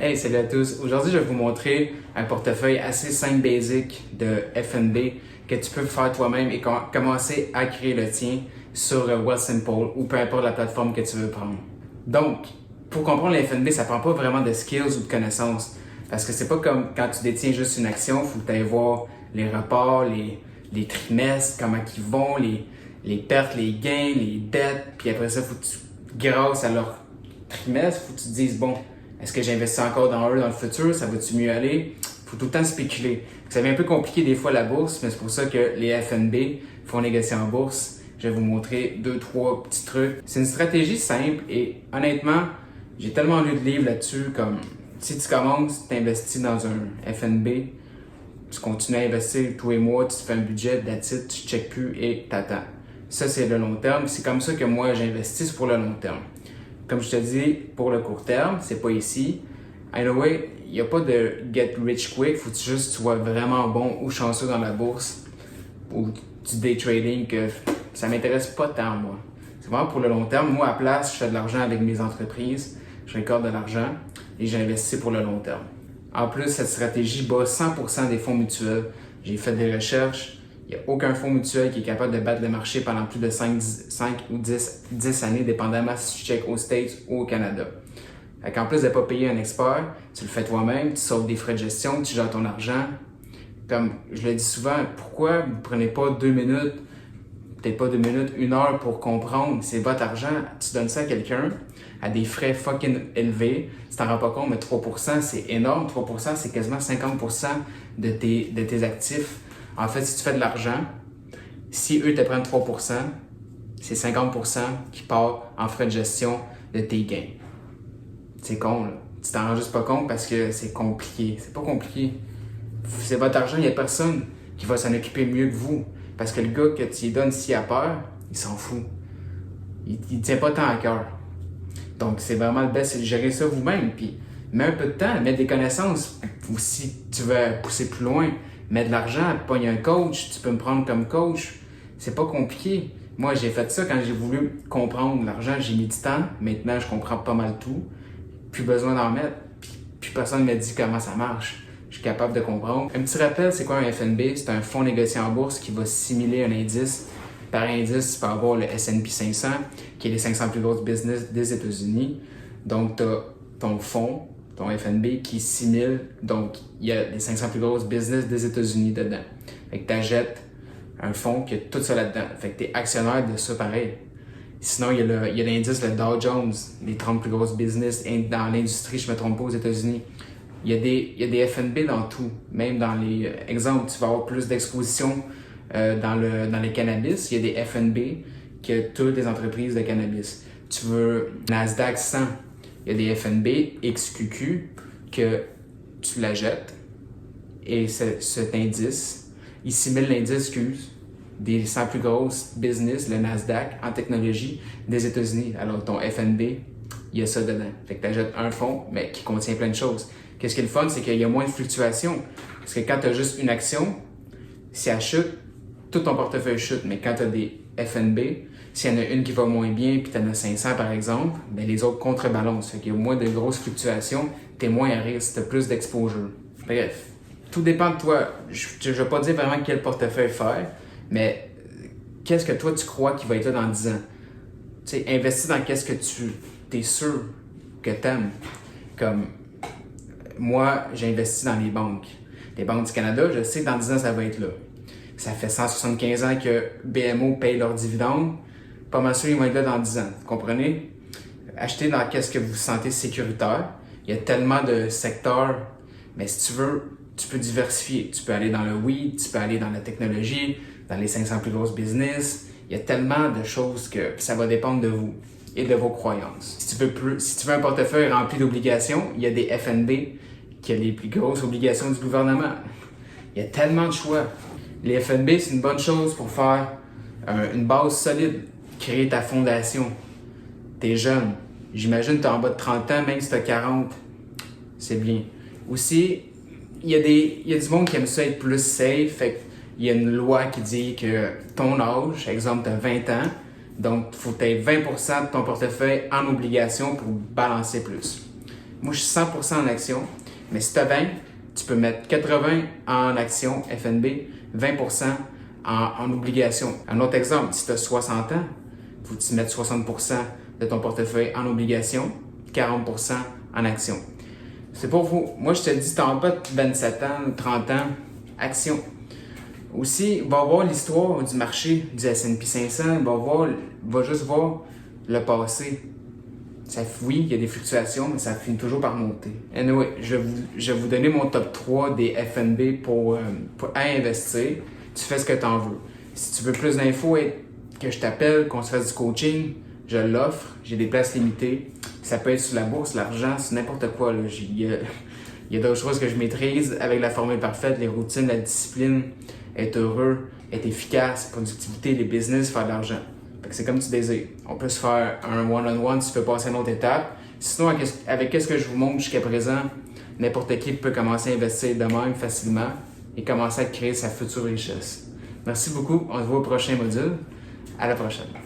Hey, salut à tous. Aujourd'hui, je vais vous montrer un portefeuille assez simple, basic de FNB que tu peux faire toi-même et commencer à créer le tien sur Wealthsimple ou peu importe la plateforme que tu veux prendre. Donc, pour comprendre le FNB, ça prend pas vraiment de skills ou de connaissances parce que c'est pas comme quand tu détiens juste une action, il faut que tu ailles voir les reports, les trimestres, comment ils vont, les pertes, les gains, les dettes, puis après ça, il faut que tu, grâce à leur trimestre, il faut que tu te dises, bon, est-ce que j'investis encore dans eux dans le futur? Ça va-tu mieux aller? Il faut tout le temps spéculer. Ça devient un peu compliqué des fois la bourse, mais c'est pour ça que les FNB font négocier en bourse. Je vais vous montrer 2-3 petits trucs. C'est une stratégie simple et honnêtement, j'ai tellement lu de livres là-dessus comme si tu commences, tu investis dans un FNB, tu continues à investir tous les mois, tu te fais un budget, that's it, tu ne checkes plus et t'attends. Ça, c'est le long terme. C'est comme ça que moi, j'investis pour le long terme. Comme je te dis, pour le court terme, c'est pas ici. Anyway, il n'y a pas de get rich quick. Faut que tu sois vraiment bon ou chanceux dans la bourse ou du day trading que ça m'intéresse pas tant, moi. C'est vraiment pour le long terme. Moi, à place, je fais de l'argent avec mes entreprises. Je récolte de l'argent et j'investis pour le long terme. En plus, cette stratégie bat 100% des fonds mutuels. J'ai fait des recherches. Il n'y a aucun fonds mutuel qui est capable de battre le marché pendant plus de 5 ou 10 années, dépendamment si tu checkes aux States ou au Canada. En plus de ne pas payer un expert, tu le fais toi-même, tu sauves des frais de gestion, tu gères ton argent. Comme je le dis souvent, pourquoi vous ne prenez pas 2 minutes, peut-être pas 2 minutes, 1 heure pour comprendre, c'est votre argent, tu donnes ça à quelqu'un à des frais fucking élevés, tu t'en rends pas compte, mais 3%, c'est énorme, 3%, c'est quasiment 50% de tes actifs. En fait, si tu fais de l'argent, si eux te prennent 3%, c'est 50% qui part en frais de gestion de tes gains. C'est con, là. Tu t'en rends juste pas compte parce que c'est compliqué. C'est pas compliqué. C'est votre argent, il n'y a personne qui va s'en occuper mieux que vous. Parce que le gars que tu lui donnes s'il a peur, il s'en fout. Il tient pas tant à cœur. Donc, c'est vraiment le best, c'est de gérer ça vous-même. Puis, mets un peu de temps, mets des connaissances. Ou si tu veux pousser plus loin, mets de l'argent, pogne un coach, tu peux me prendre comme coach. C'est pas compliqué. Moi, j'ai fait ça quand j'ai voulu comprendre l'argent, j'ai mis du temps. Maintenant, je comprends pas mal tout. Plus besoin d'en mettre. Puis personne ne m'a dit comment ça marche. Je suis capable de comprendre. Un petit rappel, c'est quoi un FNB? C'est un fonds négocié en bourse qui va simuler un indice. Par indice, tu peux avoir le S&P 500, qui est les 500 plus grosses business des États-Unis. Donc, tu as ton fonds, ton FNB qui simule, donc il y a les 500 plus grosses business des États-Unis dedans. Fait que tu achètes un fonds qui a tout ça là-dedans. Fait que tu es actionnaire de ça pareil. Sinon, il y a l'indice, le Dow Jones, les 30 plus grosses business dans l'industrie, je ne me trompe pas, aux États-Unis. Il y a des FNB dans tout. Même dans les exemples, tu vas avoir plus d'exposition dans les cannabis. Il y a des FNB que toutes les entreprises de cannabis. Tu veux Nasdaq 100, il y a des FNB XQQ que tu la jettes et cet indice, il simule l'indice, des 100 plus grosses business, le Nasdaq, en technologie des États-Unis. Alors, ton FNB, il y a ça dedans. Fait que tu achètes un fonds, mais qui contient plein de choses. Qu'est-ce qui est le fun, c'est qu'il y a moins de fluctuations. Parce que quand tu as juste une action, si elle chute, tout ton portefeuille chute. Mais quand tu as des FNB, s'il y en a une qui va moins bien, puis tu en as 500 par exemple, bien, les autres contrebalancent. Fait qu'il y a moins de grosses fluctuations, tu es moins à risque, tu as plus d'exposure. Bref, tout dépend de toi. Je ne vais pas dire vraiment quel portefeuille faire, mais qu'est-ce que toi tu crois qui va être là dans 10 ans? Tu sais, investis dans qu'est-ce que tu es sûr que tu aimes. Comme moi, j'ai investi dans les banques. Les banques du Canada, je sais que dans 10 ans, ça va être là. Ça fait 175 ans que BMO paye leurs dividendes. Pas mal sûr, ils vont être là dans 10 ans. Vous comprenez? Achetez dans qu'est-ce que vous vous sentez sécuritaire. Il y a tellement de secteurs, mais si tu veux, tu peux diversifier. Tu peux aller dans le weed, tu peux aller dans la technologie, dans les 500 plus grosses business. Il y a tellement de choses que ça va dépendre de vous et de vos croyances. Si tu veux un portefeuille rempli d'obligations, il y a des FNB qui ont les plus grosses obligations du gouvernement. Il y a tellement de choix. Les FNB, c'est une bonne chose pour faire une base solide, créer ta fondation. T'es jeune. J'imagine que tu es en bas de 30 ans, même si tu as 40. C'est bien. Aussi, il y a du monde qui aime ça être plus safe. Fait il y a une loi qui dit que ton âge, exemple, tu as 20 ans, donc il faut que tu aies 20% de ton portefeuille en obligation pour balancer plus. Moi, je suis 100% en action. Mais si tu as 20, tu peux mettre 80 en action FNB, 20% en obligation. Un autre exemple, si tu as 60 ans, il faut que tu mettes 60% de ton portefeuille en obligation, 40% en action. C'est pour vous. Moi, je te dis, tu n'as pas 27 ans, 30 ans, action. Aussi, va voir l'histoire du marché du S&P 500, va juste voir le passé. Oui, il y a des fluctuations, mais ça finit toujours par monter. Anyway, je vais vous donner mon top 3 des FNB pour investir. Tu fais ce que tu en veux. Si tu veux plus d'infos et que je t'appelle, qu'on se fasse du coaching, je l'offre. J'ai des places limitées. Ça peut être sur la bourse, l'argent, c'est n'importe quoi. Là. Il y a d'autres choses que je maîtrise avec la formule parfaite, les routines, la discipline, être heureux, être efficace, productivité, les business, faire de l'argent. C'est comme tu désires. On peut se faire un one-on-one si tu veux passer à une autre étape. Sinon, avec ce que je vous montre jusqu'à présent, n'importe qui peut commencer à investir de même facilement et commencer à créer sa future richesse. Merci beaucoup. On se voit au prochain module. À la prochaine.